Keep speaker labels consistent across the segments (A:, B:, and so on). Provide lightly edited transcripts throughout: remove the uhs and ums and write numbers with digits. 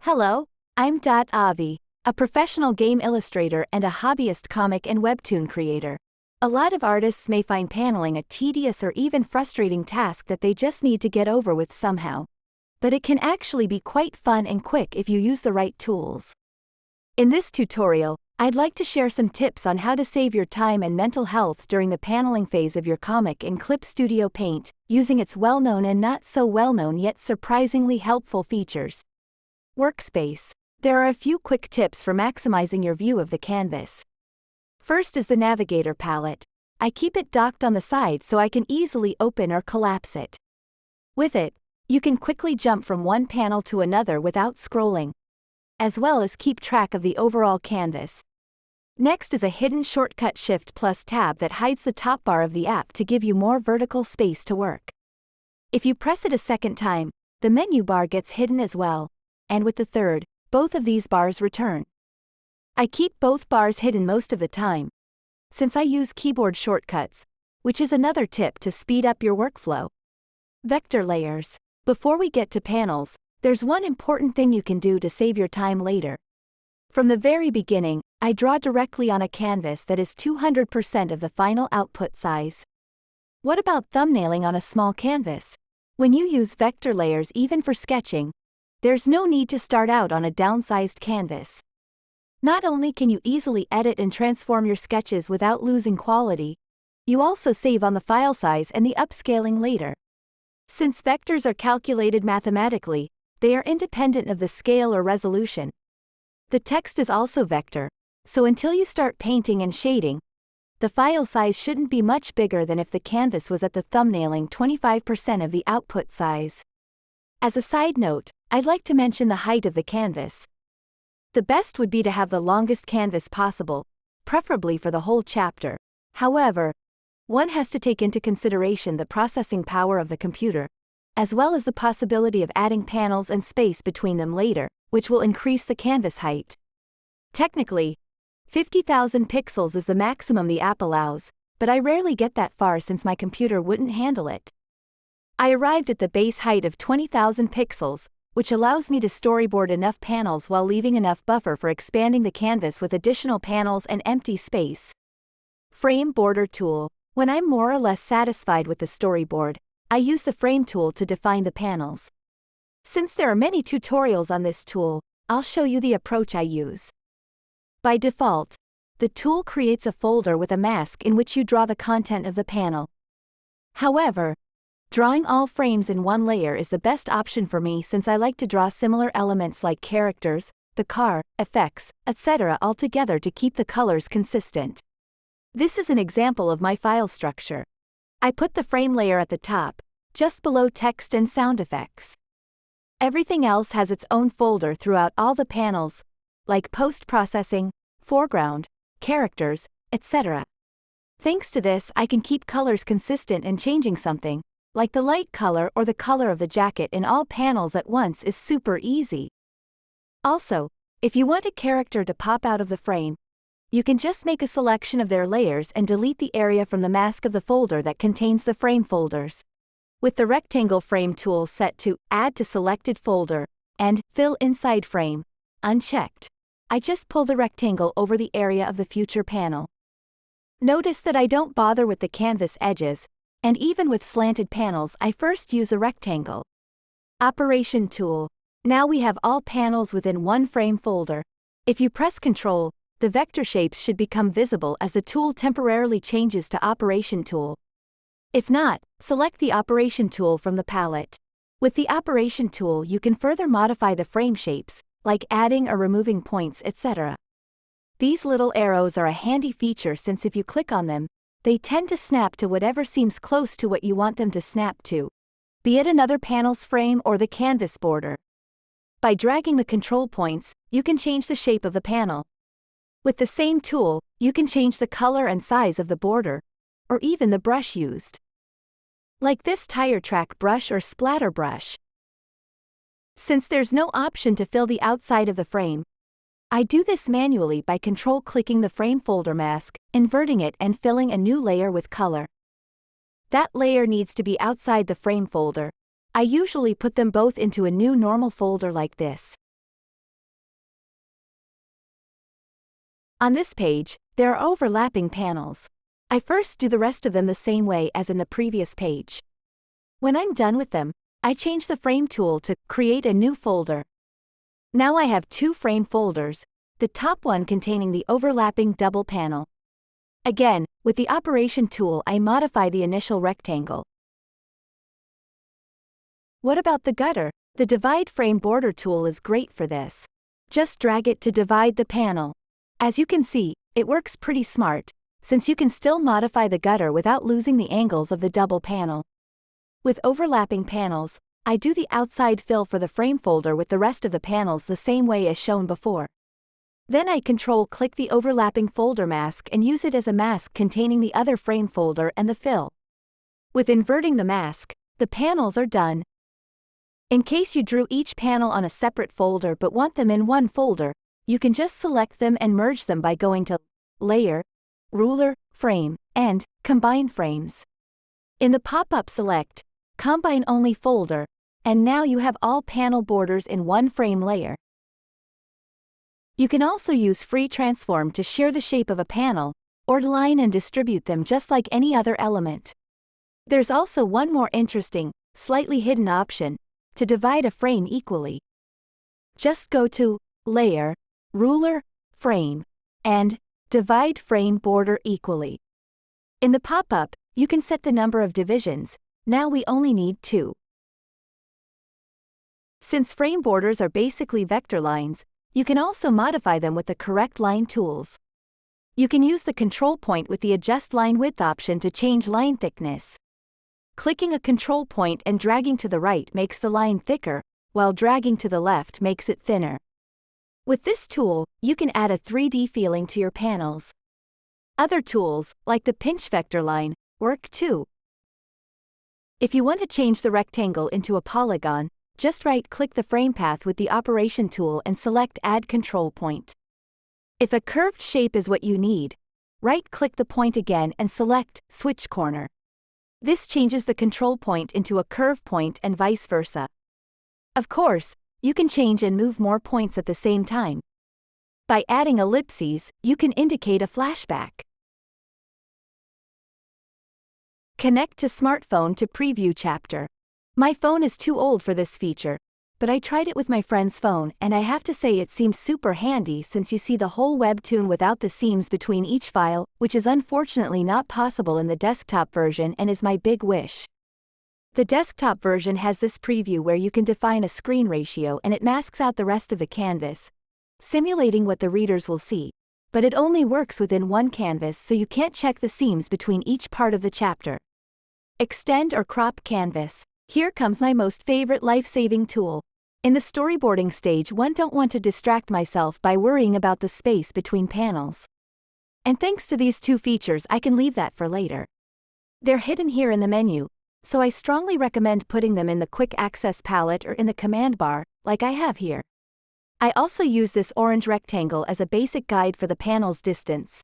A: Hello, I'm Avi, a professional game illustrator and a hobbyist comic and webtoon creator. A lot of artists may find paneling a tedious or even frustrating task that they just need to get over with somehow. But it can actually be quite fun and quick if you use the right tools. In this tutorial, I'd like to share some tips on how to save your time and mental health during the paneling phase of your comic in Clip Studio Paint, using its well-known and not so well-known yet surprisingly helpful features. Workspace. There are a few quick tips for maximizing your view of the canvas. First is the Navigator palette. I keep it docked on the side so I can easily open or collapse it. With it, you can quickly jump from one panel to another without scrolling, as well as keep track of the overall canvas. Next is a hidden shortcut Shift+Tab that hides the top bar of the app to give you more vertical space to work. If you press it a second time, the menu bar gets hidden as well, and with the third, both of these bars return. I keep both bars hidden most of the time, since I use keyboard shortcuts, which is another tip to speed up your workflow. Vector layers. Before we get to panels, there's one important thing you can do to save your time later. From the very beginning, I draw directly on a canvas that is 200% of the final output size. What about thumbnailing on a small canvas? When you use vector layers even for sketching, there's no need to start out on a downsized canvas. Not only can you easily edit and transform your sketches without losing quality, you also save on the file size and the upscaling later. Since vectors are calculated mathematically, they are independent of the scale or resolution. The text is also vector, so until you start painting and shading, the file size shouldn't be much bigger than if the canvas was at the thumbnailing 25% of the output size. As a side note, I'd like to mention the height of the canvas. The best would be to have the longest canvas possible, preferably for the whole chapter. However, one has to take into consideration the processing power of the computer, as well as the possibility of adding panels and space between them later, which will increase the canvas height. Technically, 50,000 pixels is the maximum the app allows, but I rarely get that far since my computer wouldn't handle it. I arrived at the base height of 20,000 pixels, which allows me to storyboard enough panels while leaving enough buffer for expanding the canvas with additional panels and empty space. Frame Border Tool. When I'm more or less satisfied with the storyboard, I use the Frame tool to define the panels. Since there are many tutorials on this tool, I'll show you the approach I use. By default, the tool creates a folder with a mask in which you draw the content of the panel. However, drawing all frames in one layer is the best option for me since I like to draw similar elements like characters, the car, effects, etc. all together to keep the colors consistent. This is an example of my file structure. I put the frame layer at the top, just below text and sound effects. Everything else has its own folder throughout all the panels, like post-processing, foreground, characters, etc. Thanks to this, I can keep colors consistent, and changing something, like the light color or the color of the jacket in all panels at once is super easy. Also, if you want a character to pop out of the frame, you can just make a selection of their layers and delete the area from the mask of the folder that contains the frame folders. With the rectangle frame tool set to Add to Selected Folder and Fill Inside Frame unchecked, I just pull the rectangle over the area of the future panel. Notice that I don't bother with the canvas edges, and even with slanted panels I first use a rectangle. Operation Tool. Now we have all panels within one frame folder. If you press Ctrl, the vector shapes should become visible as the tool temporarily changes to Operation Tool. If not, select the Operation Tool from the palette. With the Operation Tool you can further modify the frame shapes, like adding or removing points, etc. These little arrows are a handy feature since if you click on them, they tend to snap to whatever seems close to what you want them to snap to, be it another panel's frame or the canvas border. By dragging the control points, you can change the shape of the panel. With the same tool, you can change the color and size of the border, or even the brush used, like this tire track brush or splatter brush. Since there's no option to fill the outside of the frame, I do this manually by control-clicking the frame folder mask, inverting it and filling a new layer with color. That layer needs to be outside the frame folder. I usually put them both into a new normal folder like this. On this page, there are overlapping panels. I first do the rest of them the same way as in the previous page. When I'm done with them, I change the frame tool to create a new folder. Now I have 2 frame folders, the top one containing the overlapping double panel. Again, with the operation tool I modify the initial rectangle. What about the gutter? The divide frame border tool is great for this. Just drag it to divide the panel. As you can see, it works pretty smart, since you can still modify the gutter without losing the angles of the double panel. With overlapping panels, I do the outside fill for the frame folder with the rest of the panels the same way as shown before. Then I Control-click the overlapping folder mask and use it as a mask containing the other frame folder and the fill. With inverting the mask, the panels are done. In case you drew each panel on a separate folder but want them in one folder, you can just select them and merge them by going to Layer, Ruler, Frame, and Combine Frames. In the pop-up select Combine Only folder, and now you have all panel borders in one frame layer. You can also use Free Transform to shear the shape of a panel, or line and distribute them just like any other element. There's also one more interesting, slightly hidden option, to divide a frame equally. Just go to Layer, Ruler, Frame, and Divide Frame Border Equally. In the pop-up, you can set the number of divisions. Now we only need 2. Since frame borders are basically vector lines, you can also modify them with the correct line tools. You can use the control point with the Adjust Line Width option to change line thickness. Clicking a control point and dragging to the right makes the line thicker, while dragging to the left makes it thinner. With this tool, you can add a 3D feeling to your panels. Other tools, like the pinch vector line, work too. If you want to change the rectangle into a polygon, just right-click the frame path with the operation tool and select Add Control Point. If a curved shape is what you need, right-click the point again and select Switch Corner. This changes the control point into a curve point and vice versa. Of course, you can change and move more points at the same time. By adding ellipses, you can indicate a flashback. Connect to smartphone to preview chapter. My phone is too old for this feature, but I tried it with my friend's phone and I have to say it seems super handy since you see the whole Webtoon without the seams between each file, which is unfortunately not possible in the desktop version and is my big wish. The desktop version has this preview where you can define a screen ratio and it masks out the rest of the canvas, simulating what the readers will see, but it only works within one canvas so you can't check the seams between each part of the chapter. Extend or crop canvas. Here comes my most favorite life-saving tool. In the storyboarding stage, one don't want to distract myself by worrying about the space between panels. And thanks to these 2 features I can leave that for later. They're hidden here in the menu, so I strongly recommend putting them in the quick access palette or in the command bar, like I have here. I also use this orange rectangle as a basic guide for the panel's distance.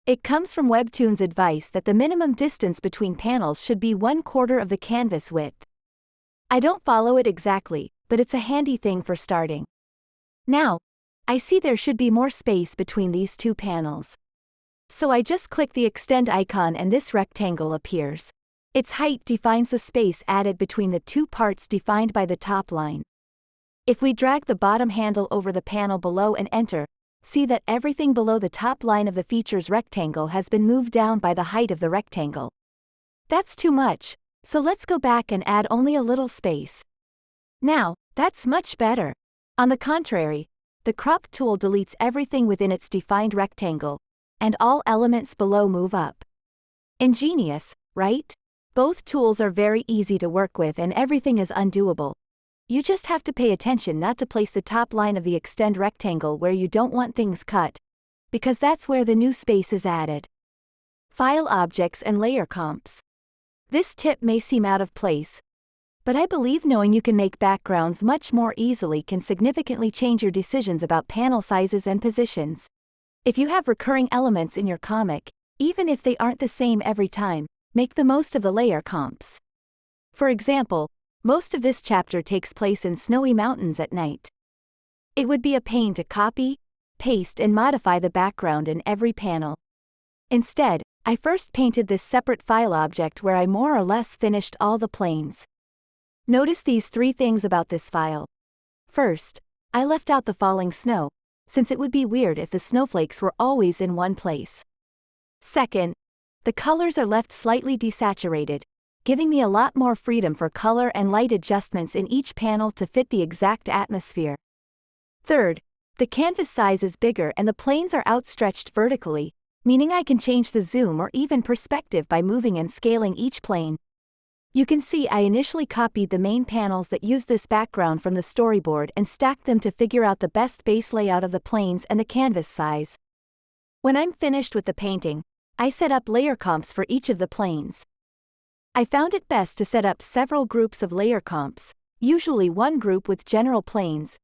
A: It comes from Webtoon's advice that the minimum distance between panels should be 1/4 of the canvas width. I don't follow it exactly, but it's a handy thing for starting. Now, I see there should be more space between these 2 panels. So I just click the extend icon and this rectangle appears. Its height defines the space added between the 2 parts defined by the top line. If we drag the bottom handle over the panel below and enter, see that everything below the top line of the feature's rectangle has been moved down by the height of the rectangle. That's too much, so let's go back and add only a little space. Now, that's much better. On the contrary, the crop tool deletes everything within its defined rectangle, and all elements below move up. Ingenious, right? Both tools are very easy to work with and everything is undoable. You just have to pay attention not to place the top line of the extend rectangle where you don't want things cut, because that's where the new space is added. File objects and layer comps. This tip may seem out of place, but I believe knowing you can make backgrounds much more easily can significantly change your decisions about panel sizes and positions. If you have recurring elements in your comic, even if they aren't the same every time, make the most of the layer comps. For example, most of this chapter takes place in snowy mountains at night. It would be a pain to copy, paste and modify the background in every panel. Instead, I first painted this separate file object where I more or less finished all the planes. Notice these 3 things about this file. First, I left out the falling snow, since it would be weird if the snowflakes were always in one place. Second, the colors are left slightly desaturated, giving me a lot more freedom for color and light adjustments in each panel to fit the exact atmosphere. Third, the canvas size is bigger and the planes are outstretched vertically, meaning I can change the zoom or even perspective by moving and scaling each plane. You can see I initially copied the main panels that use this background from the storyboard and stacked them to figure out the best base layout of the planes and the canvas size. When I'm finished with the painting, I set up layer comps for each of the planes. I found it best to set up several groups of layer comps, usually one group with general planes,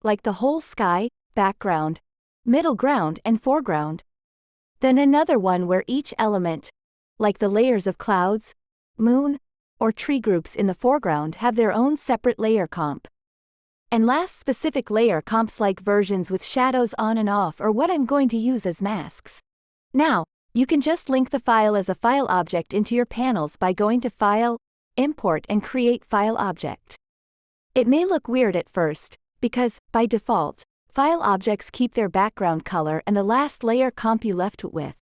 A: like the whole sky, background, middle ground and foreground. Then another one where each element, like the layers of clouds, moon, or tree groups in the foreground have their own separate layer comp. And last, specific layer comps like versions with shadows on and off or what I'm going to use as masks. Now, you can just link the file as a file object into your panels by going to File, Import and Create File Object. It may look weird at first, because, by default, file objects keep their background color and the last layer comp you left it with.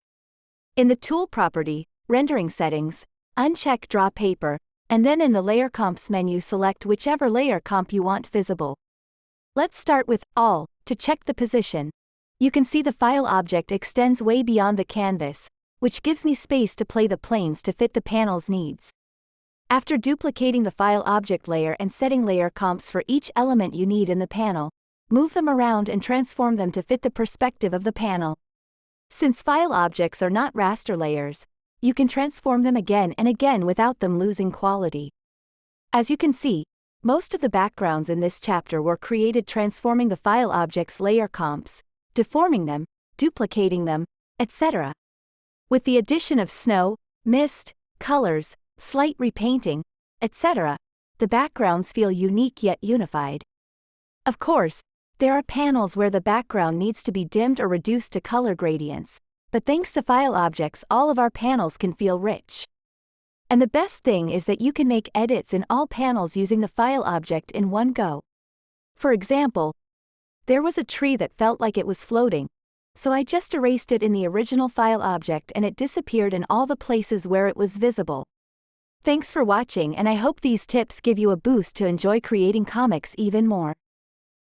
A: In the Tool property, Rendering Settings, uncheck Draw Paper, and then in the Layer Comps menu select whichever layer comp you want visible. Let's start with All, to check the position. You can see the file object extends way beyond the canvas, which gives me space to play the planes to fit the panel's needs. After duplicating the file object layer and setting layer comps for each element you need in the panel, move them around and transform them to fit the perspective of the panel. Since file objects are not raster layers, you can transform them again and again without them losing quality. As you can see, most of the backgrounds in this chapter were created transforming the file objects' layer comps, deforming them, duplicating them, etc. With the addition of snow, mist, colors, slight repainting, etc., the backgrounds feel unique yet unified. Of course, there are panels where the background needs to be dimmed or reduced to color gradients, but thanks to file objects all of our panels can feel rich. And the best thing is that you can make edits in all panels using the file object in one go. For example, there was a tree that felt like it was floating, so I just erased it in the original file object and it disappeared in all the places where it was visible. Thanks for watching, and I hope these tips give you a boost to enjoy creating comics even more.